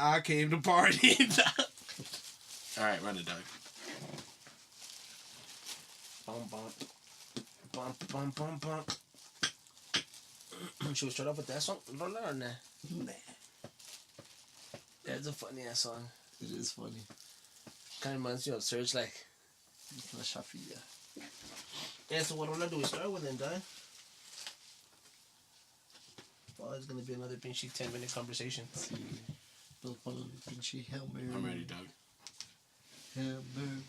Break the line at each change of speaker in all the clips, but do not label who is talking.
I came to party. All right, run it, Doug.
Bum, bum. Bum, bum, bum, bum. Should we start off with that song? Or nah?
Nah.
That's a funny ass song.
It is funny.
Kind of reminds you of Surge, like.
La Shafia.
Yeah, so what do we start with then, Don? Well, it's gonna be another pinchy 10-minute conversation.
Sí. Los palos de pinche Hail Mary.
I'm ready, Doug.
Hail Mary.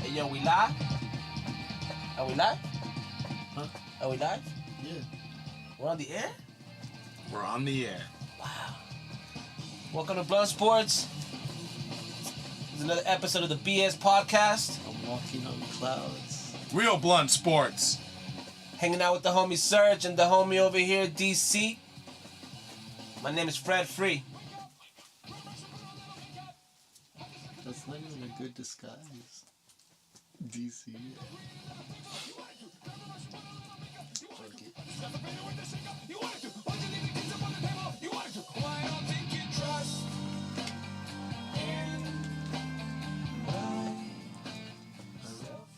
Hey, yo, we live? Are we live?
Huh?
Are we live?
Yeah.
We're on the air?
We're on the air.
Wow. Welcome to Blunt Sports. This is another episode of the BS Podcast.
I'm walking on clouds.
Real blunt sports.
Hanging out with the homie Serge and the homie over here, DC. My name is Fred Free.
That's not even a good disguise. DC.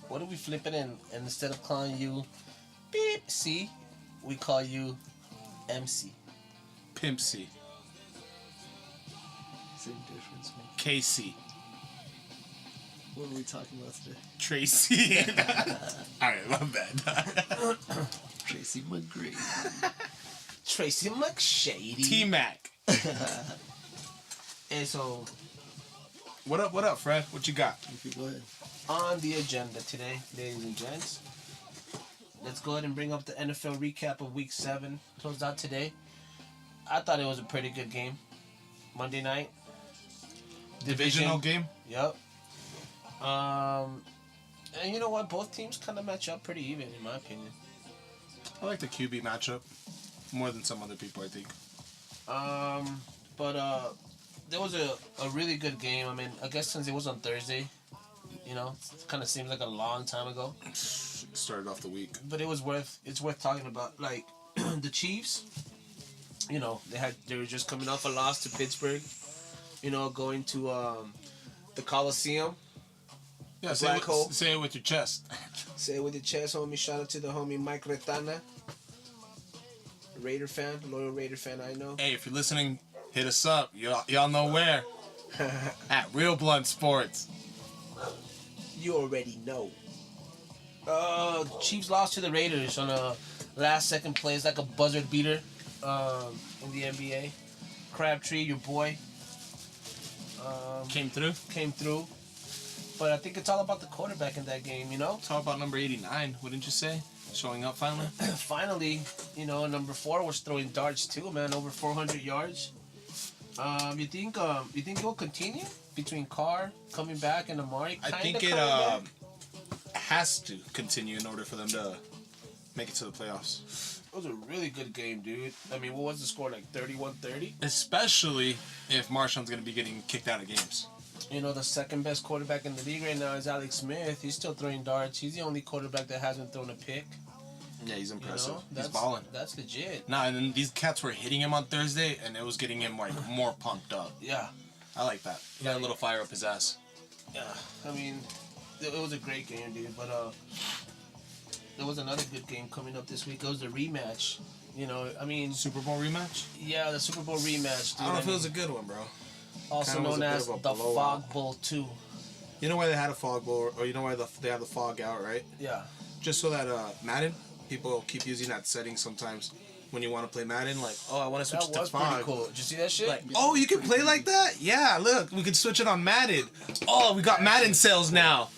What are we flipping in? And instead of calling you Beep C, we call you MC.
Pimp C.
Same difference, man.
KC.
What are we talking about today?
Tracy. Alright, my bad.
Tracy McGrady.
Tracy McShady.
T-Mac.
And so,
What up, Fred? What you got?
If you go ahead.
on the agenda today, ladies and gents, let's go ahead and bring up the NFL recap of Week 7. Closed out today. I thought it was a pretty good game. Monday night.
Divisional game?
Yep. And you know what? Both teams kind of match up pretty even, in my opinion.
I like the QB matchup more than some other people, I think.
But there was a really good game. I mean, I guess since it was on Thursday, you know, it kind of seems like a long time ago.
Started off the week.
But it's worth talking about. Like the Chiefs, you know, they were just coming off a loss to Pittsburgh. You know, going to the Coliseum.
Yeah,
The
say
black hole.
say it with your chest.
Say it with your chest, homie. Shout out to the homie Mike Retana. Raider fan, loyal Raider fan, I know.
Hey, if you're listening, hit us up. Y'all know where. At Real Blunt Sports.
You already know. Chiefs lost to the Raiders on a last second play. It's like a buzzer beater in the NBA. Crabtree, your boy,
Came through.
came through. But I think it's all about the quarterback in that game, you know?
Talk about number 89, wouldn't you say? Showing up finally.
Finally, you know, number 4 was throwing darts too, man. Over 400 yards. You think it will continue between Carr coming back and Amari?
I think it has to continue in order for them to make it to the playoffs.
It was a really good game, dude. I mean, what was the score, like 31-30?
Especially if Marshawn's going to be getting kicked out of games.
You know, the second best quarterback in the league right now is Alex Smith. He's still throwing darts. He's the only quarterback that hasn't thrown a pick.
Yeah, he's impressive.
You know,
He's balling.
That's legit.
Nah, and then these cats were hitting him on Thursday, and it was getting him like more pumped up.
Yeah.
I like that. He got a little fire up his ass.
Yeah. I mean, it was a great game, dude. But there was another good game coming up this week. It was the rematch. You know, I mean,
Super Bowl rematch?
yeah, the Super Bowl rematch, dude.
I don't know if it was a good one, bro.
Also
kinda was
known
a bit
as
of a
the
blowout.
Fog Bowl 2.
You know why they had a fog bowl, or you know why they have the fog out, right?
Yeah.
Just so that Madden, people keep using that setting sometimes when you want to play Madden. Like, oh, I want to switch
That
to
was
fog.
pretty cool. Did you see that shit?
Like, oh, you can play like that? Yeah, look, we can switch it on Madden. Oh, we got Madden sales now.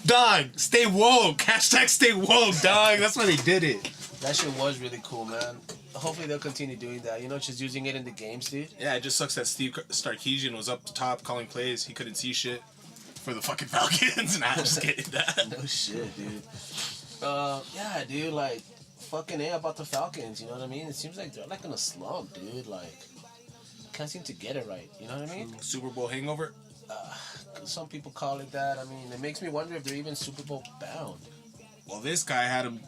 Dog, stay woke. Hashtag stay woke, dog. That's why they did it.
That shit was really cool, man. Hopefully they'll continue doing that. You know, just using it in the games, dude.
Yeah, it just sucks that Steve Sarkisian was up top calling plays. He couldn't see shit. for the fucking Falcons. Nah, I'm just kidding.
No shit, dude. Yeah, dude, like, fucking A about the Falcons, you know what I mean? It seems like they're like in a slump, dude. Like, can't seem to get it right, you know what I mean?
Super Bowl hangover.
Some people call it that. I mean, it makes me wonder if they're even Super Bowl bound.
Well, this guy had him,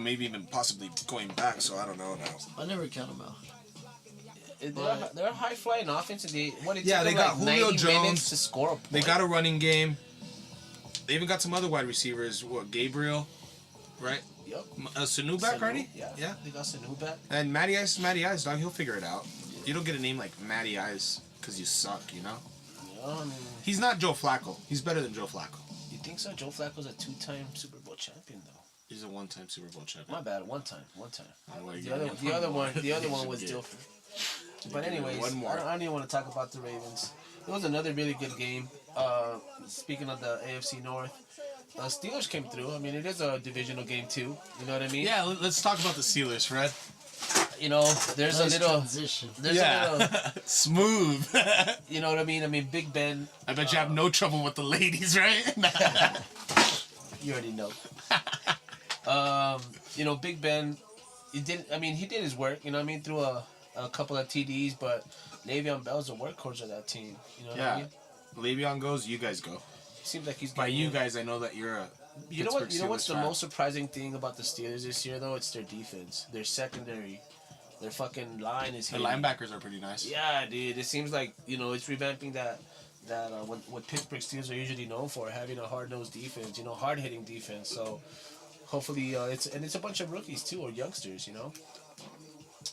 maybe even possibly going back. So I don't know now.
I never count them out.
They're a high flying offense, and they
Yeah, they
took them
got
like
Julio
90
Jones.
minutes to score a point.
They got a running game. They even got some other wide receivers. What, Gabriel, right?
Yep.
Sanu back already?
Yeah. They got Sanu back.
And Matty Ice is Matty Ice, dog. He'll figure it out. You don't get a name like Matty Ice because you suck,
Yeah, I mean,
He's not Joe Flacco. He's better than Joe Flacco.
you think so? Joe Flacco's a 2-time Super Bowl champion, though.
He's a one-time Super Bowl champion.
My bad, one time.
Like,
The other one was
get.
different. But anyways,
one more.
I don't even want to talk about the Ravens. It was another really good game. Speaking of the AFC North, Steelers came through. I mean, it is a divisional game too. You know what I mean?
Yeah, let's talk about the Steelers, Fred.
You know, there's
Nice
a little,
transition.
there's a little,
Smooth.
you know what I mean? I mean, Big Ben.
I bet you have no trouble with the ladies, right?
You already know. You know, Big Ben. He did his work. You know what I mean? Through a couple of TDs, but Le'Veon Bell's a workhorse of that team. You know what I mean?
Le'Veon goes, you guys go.
Seems like he's
By
getting
you
in.
guys, I know that you're a.
You know what? You know what's the
Pittsburgh Steelers
most surprising thing about the Steelers this year, though? It's their defense. Their secondary, their fucking line is
fan.
hitting.
The linebackers are pretty nice.
Yeah, dude. It seems like it's revamping that what Pittsburgh Steelers are usually known for, having a hard nosed defense. Hard hitting defense. So hopefully it's a bunch of rookies too, or youngsters.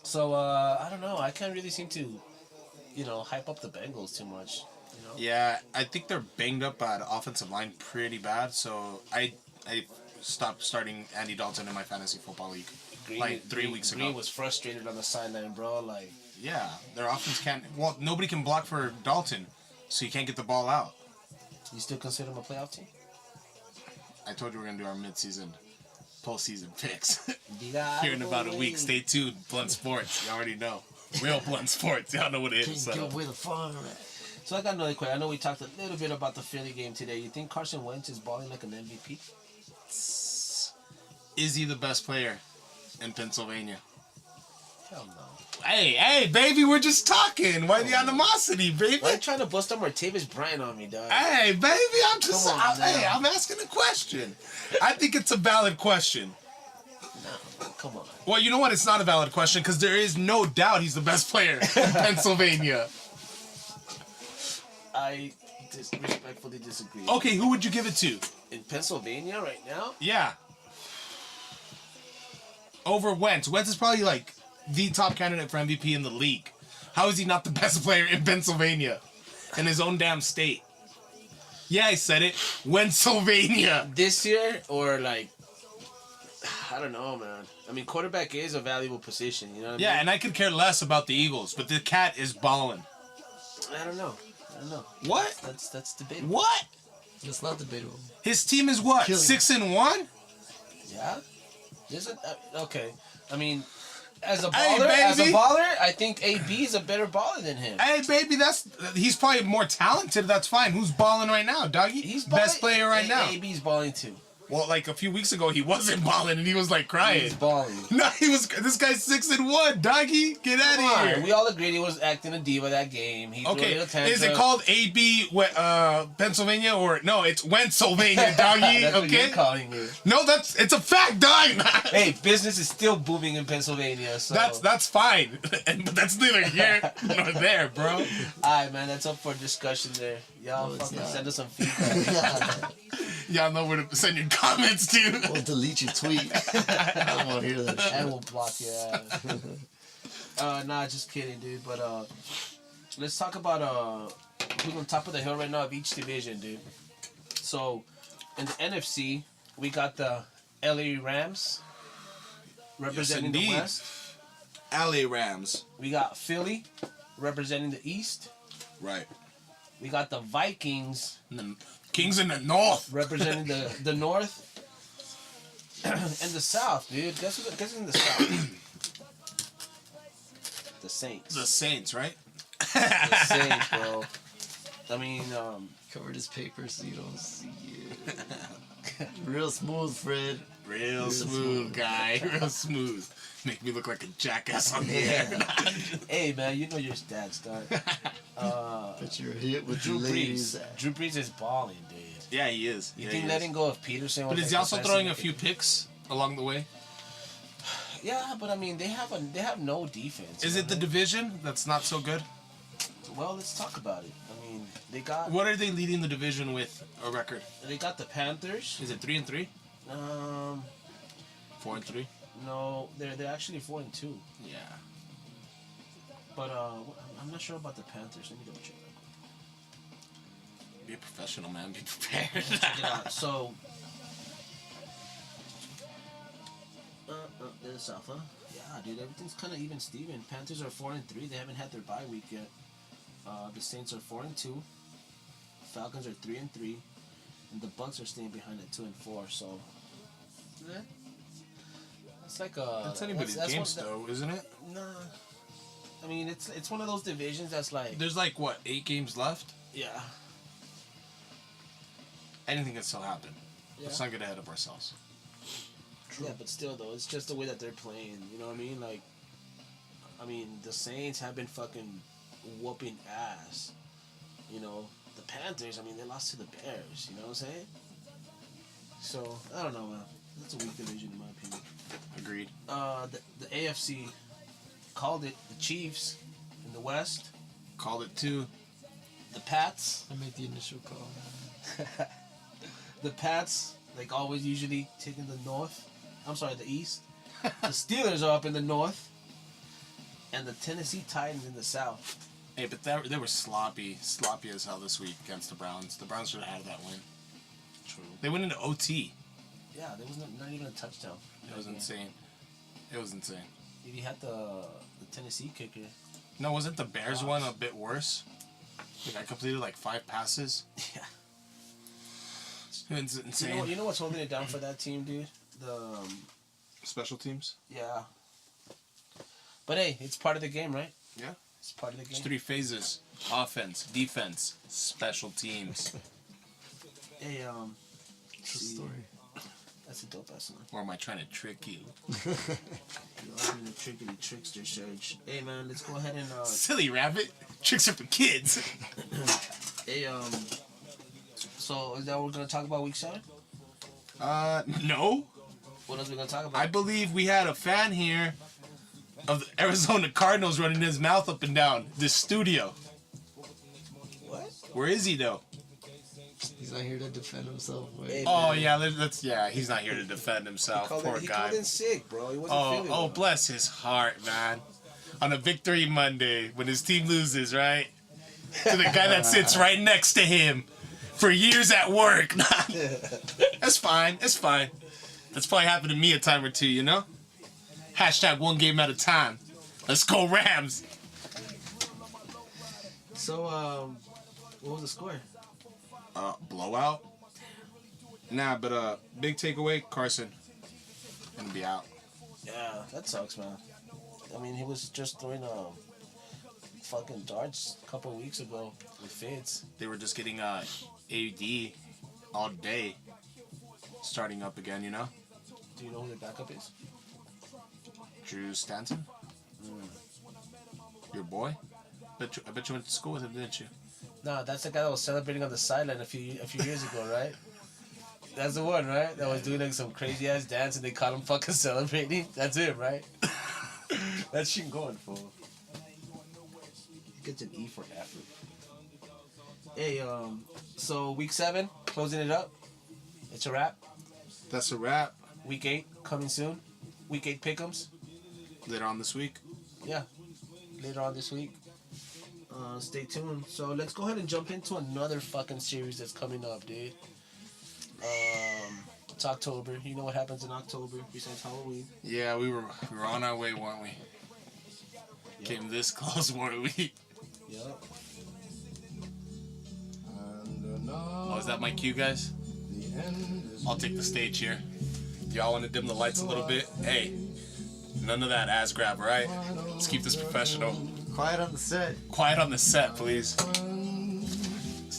So I don't know. I can't really seem to hype up the Bengals too much.
Yeah, I think they're banged up at offensive line pretty bad, so I stopped starting Andy Dalton in my fantasy football league like 3 weeks ago.
Green was frustrated on the sideline, bro. Like,
Yeah, their offense can't. Well, nobody can block for Dalton, so you can't get the ball out.
you still consider them a playoff team?
I told you we're gonna do our mid-season, postseason picks
Yeah,
here in about a week. Stay tuned, Blunt Sports. You already know, real Blunt Sports. Y'all know what it
Can't
is.
give
So.
away the farm at.
So I got another question. I know we talked a little bit about the Philly game today. You think Carson Wentz is balling like an MVP?
Is he the best player in Pennsylvania?
Hell no.
Hey, baby, we're just talking. Why the animosity, baby?
Why are you trying to bust up Martavis Bryant on me, dog?
Hey, baby, I'm just.
Come on now.
I'm asking a question. I think it's a valid question.
No, come on.
Well, you know what? It's not a valid question because there is no doubt he's the best player in Pennsylvania.
I respectfully disagree.
Okay, who would you give it to?
In Pennsylvania right now?
Yeah. Over Wentz. Wentz is probably like the top candidate for MVP in the league. How is he not the best player in Pennsylvania? In his own damn state. Yeah, I said it. Pennsylvania.
This year or like, I don't know, man. I mean, quarterback is a valuable position, you know what I
Yeah,
mean?
and I could care less about the Eagles, but the cat is balling.
I don't know.
What?
That's debatable.
What?
It's not debatable.
His team is what?
Killing.
Yeah?
6-1?
Okay. I mean, as a
Hey,
baller,
baby.
I think AB is a better baller than him.
Hey, baby, he's probably more talented. That's fine. Who's balling right now, doggy?
He's
best
balling-
player right now.
AB's balling too.
Well, like a few weeks ago, he wasn't balling and he was like crying.
He's balling.
No, he was. This guy's 6-1, doggy. Get out
Come
of
on,
here.
we all agreed he was acting a diva that game. He threw a
Okay,
little tantrum.
is it called AB Pennsylvania or no? It's Pennsylvania, doggy.
That's what
Okay.
you're calling it.
No, it's a fact, dog.
Hey, business is still booming in Pennsylvania, so
That's fine, but that's neither here nor there, bro.
alright, man. That's up for discussion there. Y'all
No, it's
fucking
not.
send us some feedback.
Y'all know where to send your comments to.
We'll delete your tweet. I don't want to hear that shit.
And we'll block your ass. Nah, just kidding, dude. But let's talk about who's on top of the hill right now of each division, dude. So in the NFC, we got the LA Rams representing the
indeed.
West.
LA Rams.
We got Philly representing the East.
Right.
We got the Vikings
And the Kings in the North.
representing the North. And the South, dude. Guess who's in the South? The Saints.
The Saints, right?
The Saints, bro. I mean,
covered his paper so you don't see it. Real smooth, Fred.
Real smooth guy. Real smooth. Make me look like a jackass on the
Yeah.
air.
Hey man, you know your stats, dog.
But you're hit with
Drew
the ladies.
Brees. Drew Brees is balling, dude.
Yeah, he is.
You
Yeah,
think
he
letting
is.
go of Peterson?
But
was
is he
like
also
the
throwing a
best
few
thing?
picks along the way?
Yeah, but I mean, they have no defense.
Is
you
it the
know?
division that's not so good?
Well, let's talk about it. I mean, they got
What are they leading the division with a record?
the Panthers.
Is it 3-3? 4-3?
No, they're actually 4-2.
Yeah.
But I'm not sure about the Panthers. Let me double check.
Be a professional, man. Be prepared.
Check it out. So, there's South, huh? Yeah, dude, everything's kind of even Steven. Panthers are 4-3. They haven't had their bye week yet. The Saints are 4-2. Falcons are 3-3, and the Bucks are staying behind at 2-4. So, yeah. It's like a.
That's anybody's
that's
game,
one-
though, isn't it?
Nah. I mean, it's one of those divisions that's like.
There's like, what, 8 games left?
Yeah.
Anything can still happen.
Yeah.
Let's not get ahead of ourselves.
Yeah, but still though, it's just the way that they're playing. You know what I mean? Like, I mean, the Saints have been fucking whooping ass. You know, the Panthers. I mean, they lost to the Bears. You know what I'm saying? So I don't know, man. That's a weak division in my opinion.
Agreed.
The AFC called it the Chiefs in the West.
Called it 2.
The Pats.
I made the initial call.
The Pats, like always, usually taking the North. I'm sorry, the East. The Steelers are up in the North. And the Tennessee Titans in the South.
Hey, but they were sloppy as hell this week against the Browns. The Browns should have had that win.
True.
They went into OT.
Yeah, there was not even a touchdown.
It was insane. It was insane.
If you had the Tennessee kicker.
No, wasn't the Bears one a bit worse? Like, I completed like 5 passes.
Yeah.
It's insane.
You know what's holding it down for that team, dude? The
Special teams?
yeah. But hey, it's part of the game, right?
Yeah.
It's part of the
There's
game.
3 phases. Offense, defense, special teams.
Hey,
True
see,
story.
that's a dope ass one.
Or am I trying to trick you?
You're being a trickity trickster, Serge. Hey man, let's go ahead and
Silly rabbit. Tricks are for kids.
hey so is that what we're gonna talk about week 7?
No.
What else we gonna talk about?
I believe we had a fan here of the Arizona Cardinals running his mouth up and down this studio.
What?
Where is he though?
He's not here to defend himself. Wait.
Hey,
Oh
man.
yeah, yeah. He's not here to defend himself. Poor
he
guy.
called in sick, bro. He wasn't feeling
Oh,
well.
bless his heart, man. On a victory Monday, when his team loses, right? To the guy that sits right next to him for years at work. That's fine. It's fine. That's probably happened to me a time or two, you know? Hashtag 1 game at a time. Let's go Rams.
So what was the score?
Blowout? Nah, but big takeaway, Carson gonna be out.
Yeah, that sucks, man. I mean, he was just throwing fucking darts a couple of weeks ago with Fitz.
They were just getting AD all day, starting up again, you know?
Do you know who the backup is?
Drew Stanton? Your boy? I bet you went to school with him, didn't you?
No, that's the guy that was celebrating on the sideline a few years ago, right? That's the one, right? That was doing like some crazy ass dance and they caught him fucking celebrating. That's it, right? That's shit going for. He gets an E for effort. Hey, so week 7, closing it up. It's a wrap.
That's a wrap.
Week 8 coming soon. Week 8 pick'ems.
Later on this week.
Yeah, later on this week. Stay tuned. So let's go ahead and jump into another fucking series that's coming up, dude. It's October. You know what happens in October besides Halloween?
Yeah, we were on our way, weren't we? Came this close, weren't we?
Yep.
Oh, is that my cue, guys? I'll take the stage here. Y'all want to dim the lights a little bit? Hey, none of that ass grab, right? Let's keep this professional.
Quiet on the set.
Quiet on the set, please.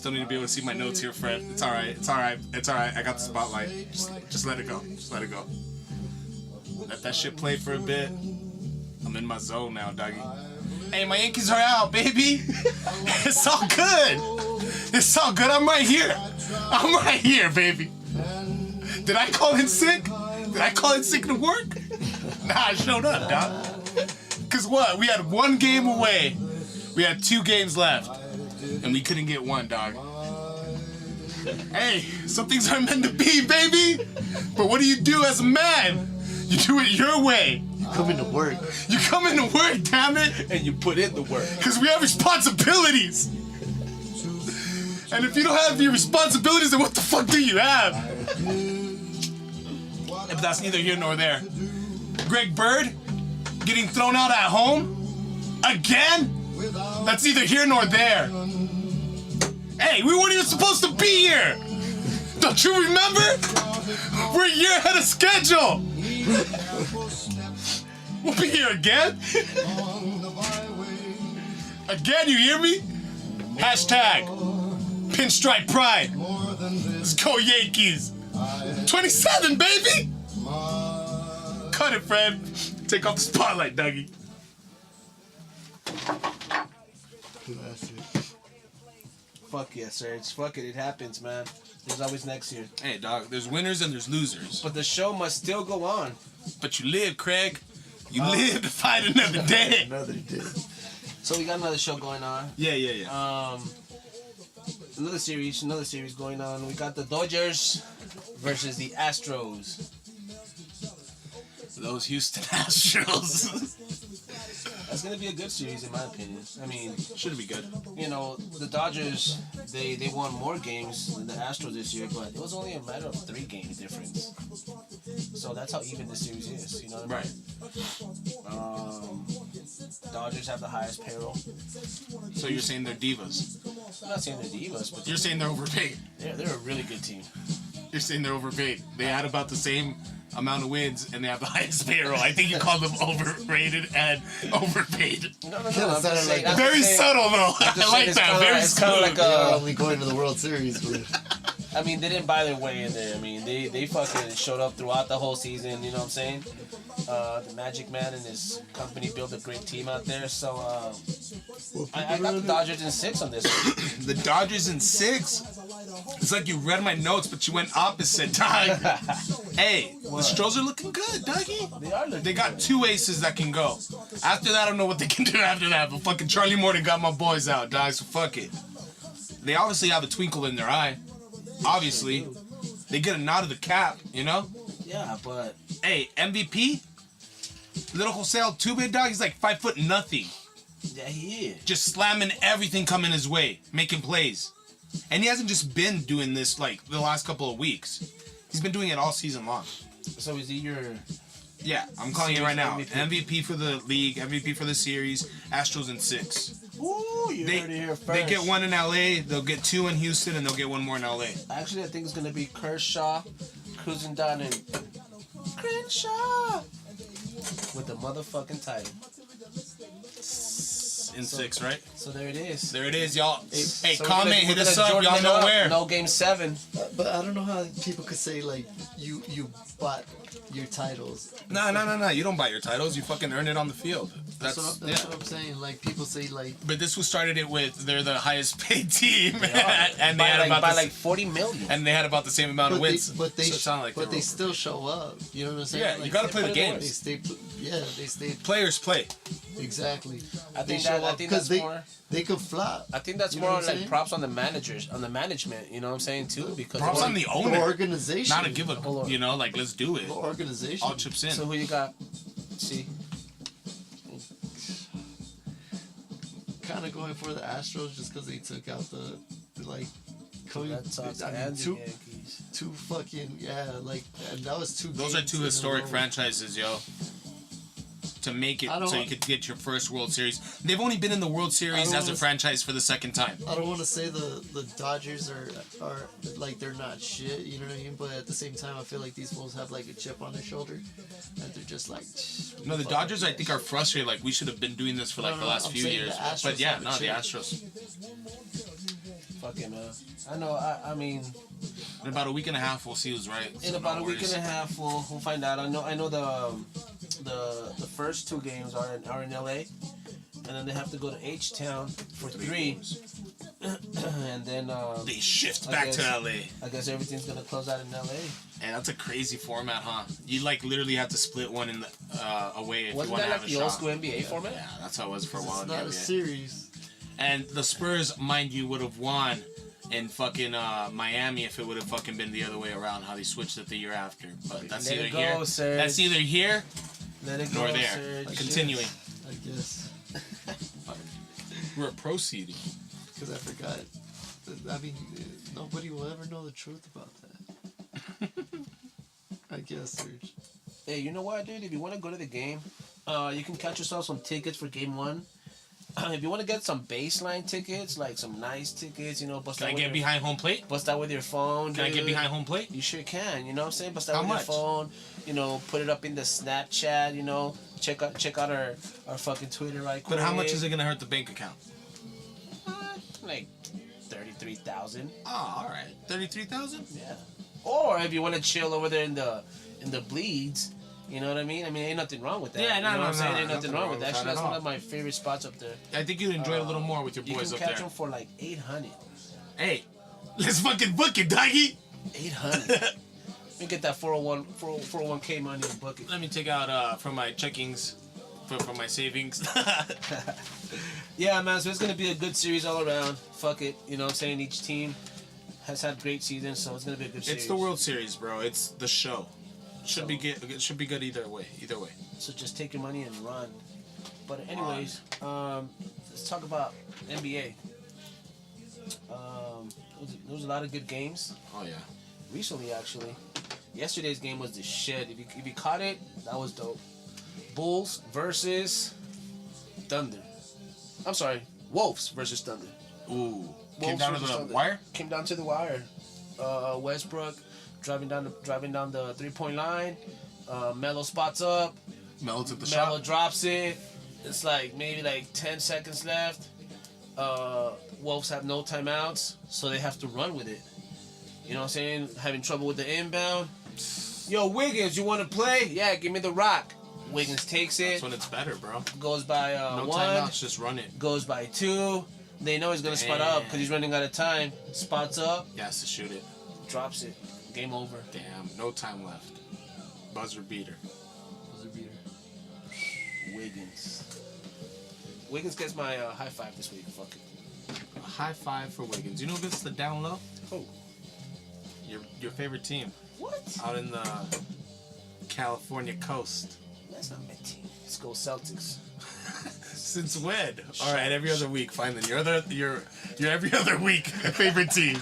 still need to be able to see my notes here, Fred. It's all right. It's all right. It's all right. I got the spotlight. Just let it go. Just let it go. Let that shit play for a bit. I'm in my zone now, doggy. Hey, my Yankees are out, baby. It's all good. It's all good. I'm right here. I'm right here, baby. Did I call in sick? Did I call in sick to work? Nah, I showed up, dog. Cause what? We had one game away. We had 2 games left. And we couldn't get one, dog. Hey, some things aren't meant to be, baby. But what do you do as a man? You do it your way.
You come into work.
You come into work, damn it.
And you put in the work.
Because we have responsibilities. And if you don't have your responsibilities, then what the fuck do you have? But that's neither here nor there. Greg Bird getting thrown out at home? Again? That's neither here nor there. Hey, we weren't even supposed to be here. Don't you remember? We're a year ahead of schedule. We'll be here again. Again, you hear me? Hashtag Pinstripe Pride. Let's go Yankees. 27, baby. Cut it, Fred. Take off the spotlight, Dougie.
That's it.
Fuck yeah, Serge. Fuck it. It happens, man. There's always next year.
Hey, dog, there's winners and there's losers.
But the show must still go on.
But you live, Craig. You live to fight another day.
Another day.
So we got another show going on.
Yeah.
Another series going on. We got the Dodgers versus the Astros.
Those Houston Astros.
That's gonna be a good series in my opinion. I mean,
Should be good.
you know, the Dodgers they won more games than the Astros this year, but it was only a matter of 3 game difference. So that's how even the series is. You know what I mean?
Right.
Dodgers have the highest payroll.
So you're saying they're divas.
I'm not saying they're divas, but
You're saying they're overpaid.
they're a really good team.
You're saying they're overpaid. They had about the same amount of wins and they have the highest payroll. I think you called them overrated and overpaid.
No.
Yeah,
I'm
that
just
sounded
saying,
like-
I'm
Very
just saying-
subtle though.
I'm just
I
saying
like
it's
that.
kinda
Very
like- it's kinda
smooth.
like
They are only going to the World Series, but
I mean, they didn't buy their way in there. I mean, they fucking showed up throughout the whole season. You know what I'm saying? The Magic Man and his company built a great team out there. So I got the Dodgers in 6 on this one.
The Dodgers in 6. It's like you read my notes, but you went opposite, dog. Hey, the Stros are looking good, doggy.
They are looking
They got
good.
2 aces that can go. After that, I don't know what they can do after that. But fucking Charlie Morton got my boys out, dog. So fuck it. They obviously have a twinkle in their eye. Obviously, they get a nod of the cap. You know.
Yeah, but
Hey, MVP. Little Jose Altuve, dog. He's like 5'0" nothing.
yeah, he is.
Just slamming everything coming his way, making plays. And he hasn't just been doing this like the last couple of weeks. He's been doing it all season long.
So is he your?
Yeah, I'm calling it right now.
MVP.
MVP for the league, MVP for the series, Astros in 6.
Ooh, you
They,
heard it here first.
they get 1 in LA, they'll get 2 in Houston, and they'll get 1 more in LA.
Actually, I think it's gonna be Kershaw cruising down in Crenshaw with the motherfucking title.
In 6, right?
So there it is.
There it is, y'all. Hey,
So we're
comment,
gonna-
hit
we're
us
gonna
up,
Jordan
y'all
it
know
up.
where.
No game 7.
but I don't know how people could say like you bought your titles.
No. You don't buy your titles. You fucking earn it on the field. That's
That's
yeah.
what I'm saying. Like people say like
But this was started it with they're the highest paid team, and they
by
had
like,
about
by
the,
like 40 million.
and they had about the same amount of wins.
but they
so it sounded like
but
they
they
were
still show up. You know what I'm saying?
Yeah,
like,
you gotta play the
put it
games.
They stay. Yeah, they stay.
Players play.
Exactly.
I think
show
that I
up
think
'cause
that's
they
more.
they could flop.
I think that's
You know
more
what I'm
like
saying?
props on the managers, on the management. You know what I'm saying too? Because
Props on the owner.
organization.
Not to give a,
Hold on.
you know, like let's do it.
the organization.
All chips in.
So who you got? See,
Kind of going for the Astros just because they took out the like.
Red Sox
I mean,
and the
two
Yankees.
fucking like and that was 2
Those are
games
2
in a
historic
row.
franchises, yo. To make it
I don't
so you
want-
could get your first World Series. They've only been in the World Series
don't
as a
wanna-
franchise for the 2nd time.
I don't want to say the Dodgers are like they're not shit, you know what I mean? But at the same time, I feel like these fools have like a chip on their shoulder, and they're just like.
No, the
fuck
Dodgers I
this.
think are frustrated. Like we should have been doing this for like
No,
the
no,
last
I'm
few
saying
years.
the Astros
But yeah,
have a
no, the
chip.
Astros.
fucking. I know. I mean,
In about a week and a half, we'll see who's right.
in about a week and a half, we'll find out. I know the first two games are in LA, and then they have to go to H Town for 3, and then
They shift
I
back
guess-
to LA.
I guess everything's gonna close out in LA.
And that's a crazy format, huh? You like literally have to split one in the away if
Wasn't
you want
that
to have
like
a
the old
shot.
school NBA format?
Yeah, that's how it was for a while.
It's
in the
not a
NBA.
series.
And the Spurs, mind you, would have won in fucking Miami if it would have fucking been the other way around, how they switched it the year after. But that's
Let
either
it go,
here.
Serge.
That's either here
Let it
nor
go,
there.
Serge.
Continuing.
I guess.
We're proceeding.
Because I forgot. I mean, nobody will ever know the truth about that. I guess, Serge.
Hey, you know what, dude? If you want to go to the game, you can catch yourself some tickets for Game 1. If you want to get some baseline tickets, like some nice tickets, you know, bust
Can I
out
get
with
behind home plate?
your, bust out with your phone.
Can I get
dude.
behind home plate?
You sure can. You know what I'm saying? Bust out
How
with
much?
your phone. You know, put it up in the Snapchat. You know, check out our fucking Twitter right quick.
But how much is it gonna hurt the bank account?
Like 33,000.
Oh, all right, 33,000.
Yeah. Or if you want to chill over there in the bleeds, you know what I mean? I mean, ain't nothing wrong with that.
Yeah,
you
no,
know
no,
what I'm saying?
no,
Ain't nothing wrong with that. Actually,
at
that's one
all.
of my favorite spots up there.
I think you'd enjoy it a little more with your
You
boys
can
up
catch
there.
them for like 800.
Hey, let's fucking book it, doggy.
800. Let me get that 401k money and book it.
Let me take out from my checkings, from my savings.
Yeah, man. So it's gonna be a good series all around. Fuck it. You know what I'm saying? Each team has had great seasons, so it's gonna be a good series.
It's the World Series, bro. It's the show. Should be good. It should be good either way. Either way.
So just take your money and run. But anyways, let's talk about NBA. There was a lot of good games
Oh yeah.
recently, actually. Yesterday's game was the shit. If you caught it, that was dope. Bulls versus Thunder. I'm sorry, Wolves versus Thunder.
Ooh. Came
Wolves
down to
versus
the
Thunder.
wire.
Came down to the wire. Westbrook driving down the 3-point line. Melo spots up.
Melo took the
Melo
shot.
drops it. It's like maybe like 10 seconds left. Wolves have no timeouts, so they have to run with it. You know what I'm saying? Having trouble with the inbound. Yo, Wiggins, you want to play? Yeah, give me the rock. Wiggins takes it.
That's when it's better, bro.
Goes by
No
one.
timeouts, just run it.
Goes by 2. They know he's gonna spot up because he's running out of time. Spots up,
He has to shoot it.
drops it. Game over.
Damn, no time left. Buzzer beater.
Wiggins. Wiggins gets my high five this week. Fuck it.
A high five for Wiggins. You know this is the down low?
Oh,
Your favorite team
what?
out in the California coast.
That's not my team. Let's go Celtics.
Since when? All right, every other week. Fine then. Your every other week favorite team.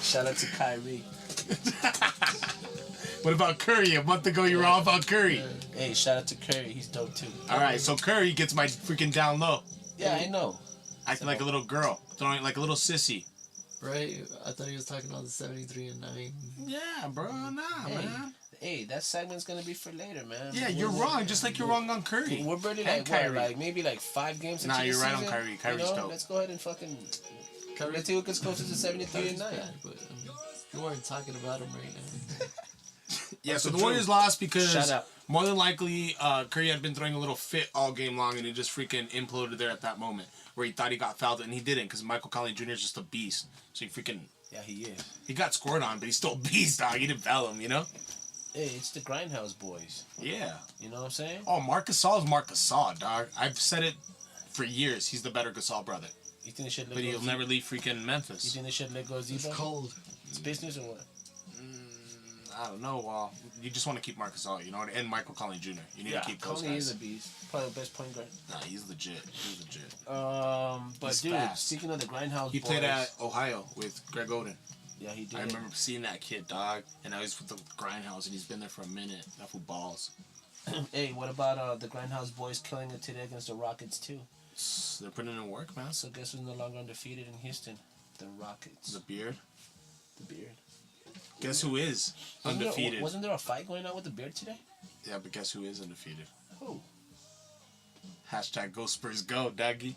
Shout out to Kyrie.
What about Curry? A month ago you were all about Curry.
Hey, shout out to Curry. He's dope too.
All right, so Curry gets my freaking down low,
Yeah, I know.
acting like a little girl, throwing like a little sissy.
Right? I thought he was talking about the 73 and 9.
Yeah, bro, nah,
Hey,
man.
hey, that segment's gonna be for later, man.
Yeah, you're wrong. Just like you're wrong on Curry.
We're barely
And
like what,
Kyrie.
like maybe like 5 games.
Nah,
into the
you're right on
season,
Kyrie. Kyrie's
you know?
dope.
Let's go ahead and fucking. Let's see who gets closer to 73 and 9.
Bad, but I mean, you weren't talking about him right now.
Yeah, so the
true.
Warriors lost because
Shut up.
more than likely Curry had been throwing a little fit all game long, and he just freaking imploded there at that moment where he thought he got fouled, and he didn't because Michael Conley Jr. is just a beast. So he freaking
Yeah, he is.
he got scored on, but he's still a beast, dog. He didn't foul him, you know?
Hey, it's the Grindhouse boys.
Yeah.
You know what I'm saying?
Oh, Marc Gasol is Marc Gasol, dog. I've said it for years. He's the better Gasol brother,
You think they should let
but
go?
he'll never leave freaking
You
Memphis.
think they should let go of
It's
Zebo?
cold.
It's business or what?
I don't know. Well, you just want to keep Marc Gasol, you know, and Michael Conley Jr. You need to keep those
Conley
guys.
is a beast. Probably the best point guard.
Nah, he's legit. He's legit.
But
He's
dude,
fast.
speaking of the Grindhouse
He
boys,
played at Ohio with Greg Oden.
yeah, he did.
I remember seeing that kid, dog, and I was with the Grindhouse, and he's been there for a minute. That fool balls.
Hey, what about the Grindhouse boys killing it today against the Rockets too?
They're putting in work, man.
So guess who's no longer undefeated in Houston? The Rockets.
The beard.
The Beard.
Guess who is undefeated?
Wasn't there a fight going on with the Beard today?
Yeah, but guess who is undefeated?
Who?
Hashtag Go Spurs Go, doggy.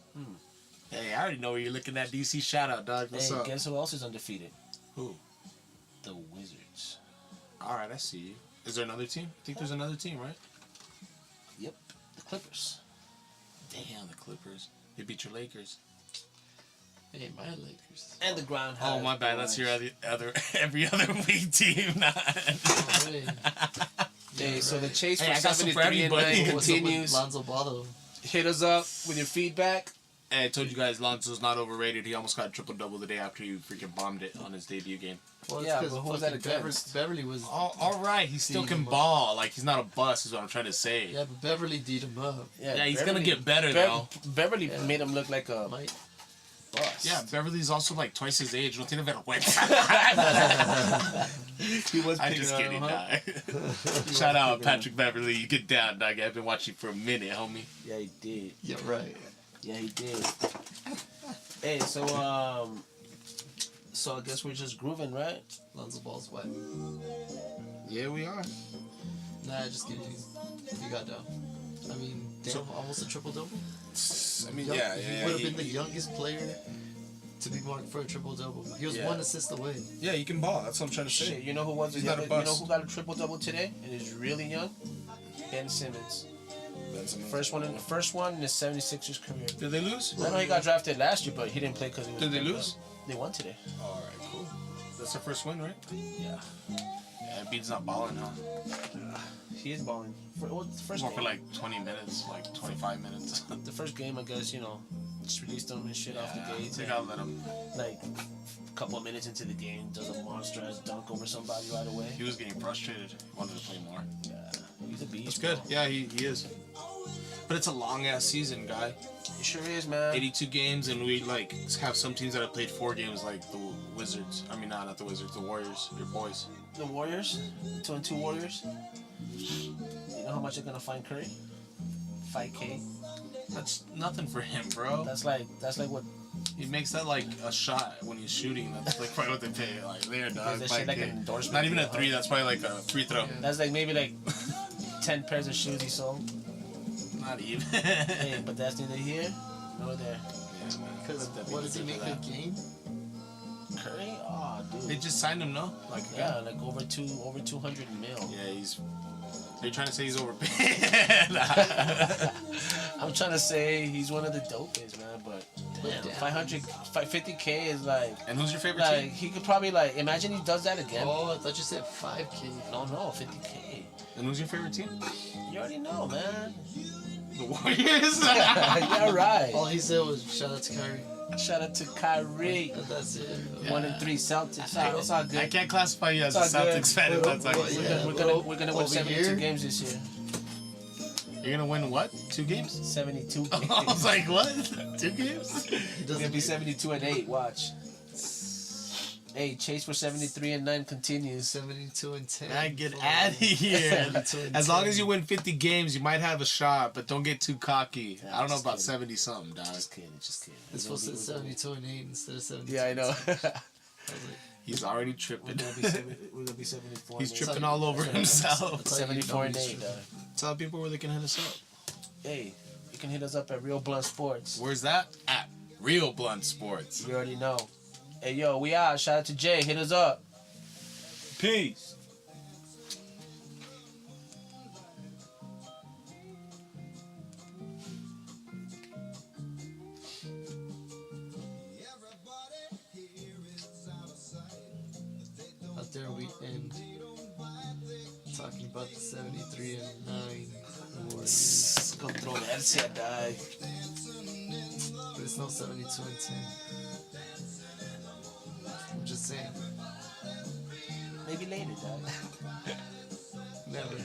Hey, I already know where you're looking at. DC, shout out, dog. What's
Hey,
up?
guess who else is undefeated?
Who?
The Wizards.
All right, I see you. Is there another team? I think there's another team, right?
Yep, the Clippers.
Damn, the Clippers. They beat your Lakers.
Hey, my Lakers.
And the ground.
Oh, my bad. That's your every other week team. Nah.
Hey,
Hey, so the
right.
chase
Hey,
for
I got some for
73 and 9
everybody.
What's up with
continues.
Lonzo Ball?
Hit us up with your feedback.
Hey, I told you guys Lonzo's not overrated. He almost got a triple-double the day after he freaking bombed it on his debut game.
Well,
Yeah,
'cause
but who was that
fucking
against?
Beverly was.
All right. He still
Beat him
can
up.
ball. Like, he's not a bust is what I'm trying to say.
Yeah, but Beverly beat him up.
Yeah, he's going to get better, though.
Beverly
Yeah.
made him look like a
Might.
bust.
Yeah, Beverly's also like twice his age. No tiene vergüenza.
he was.
I'm just kidding, dog. Shout out Patrick Beverly. You get down, dog. I've been watching for a minute, homie.
Yeah, he did.
Yeah, right.
Yeah, he did. Hey, so I guess we're just grooving, right?
Lonzo Ball's wet.
Yeah, we are.
Nah, just kidding. You got down. I mean, damn,
So-
almost a triple double.
I mean,
He
yeah.
would have been the youngest player to be marked for a triple double. He was
Yeah.
one assist away.
Yeah, he can ball. That's what I'm trying to
Shit, you know who was
He's
the
not a
other, you know
bust.
who got a triple double today and is really young? Ben Simmons. First one in his 76ers career.
Did they lose?
I know he got drafted last year, but he didn't play because he was.
Did they
banged
lose?
up. They won today.
All right, cool. That's their first win, right?
Yeah,
Yeah, Embiid's not balling, huh?
he is balling. The first
More for
game,
like 20 minutes, like 25 minutes.
the first game, I guess just released him and shit off the gate.
They gotta let him.
Like a couple of minutes into the game, does a monstrous dunk over somebody right away.
He was getting frustrated. He wanted to play more.
Yeah, he's a beast.
That's good.
bro.
Yeah, he is. But it's a long ass season, guy.
He sure is, man.
82 games, and we like have some teams that have played 4 games, like the Wizards. I mean, not the Wizards, the Warriors, your boys.
The Warriors, 2-2 Warriors. You know how much they're gonna find Curry? 5K.
That's nothing for him, bro.
That's like what.
He makes that like a shot when he's shooting. That's like probably what they pay. Like there, dog.
That shit like an
5K.
endorsement.
Not even a
deal, huh?
3. That's probably like a free throw.
That's like maybe like 10 pairs of shoes he sold.
Not even.
Hey, but that's neither here nor there.
Yeah, man.
Because
Let that
what
be
does he
for
make
that.
a game?
Curry, oh
They
dude.
just signed him, no? Like
Yeah, like over 200 mil.
Yeah, he's. They're trying to say he's overpaid.
I'm trying to say he's one of the dopest, man. But damn,
Damn.
50K is like.
And who's your favorite
Like
team?
he could probably like imagine he does that again.
Oh, I thought you said 5K.
No, 50K.
And who's your favorite team?
You already know, man.
The Warriors.
Yeah, right.
All he said was shout out to Kyrie.
Shout out to Kyrie.
And that's it.
1 and 3 Celtics. Alright, it's all good.
I can't classify you as a
It's all good.
Celtics fan if that's how you
Well,
say
yeah.
it.
We're gonna win
Over
72
here?
games this year.
You're gonna win what? 2 games?
72
I was
games.
like, what? 2 games?
He
It's
doesn't
gonna be 72 and 8. Watch. Hey, chase for 73 and 9 continues.
72 and 10.
Man, get out of here.
72 and
As long
10.
as you win 50 games, you might have a shot, but don't get too cocky.
Yeah,
I don't know
just
about
kidding.
70 something, dog.
Just kidding, just kidding.
It's supposed to be 72 and 8 instead of 72.
Yeah, I know.
I was like,
He's already
We're
tripping.
gonna be 74.
He's
and eight.
tripping all over himself.
That's how you know
74 and
he's
8.
tripping.
Tell people where they can hit us up.
Hey, you can hit us up at Real Blunt Sports.
Where's that? At Real Blunt Sports.
You already know. Hey, yo, we out. Shout out to Jay. Hit us up. Peace.
Out there we end talking about the 73 and 9 Warriors.
Controversia, dog.
But it's no 72 and 10. I'm just saying.
Maybe later, dog.
Never.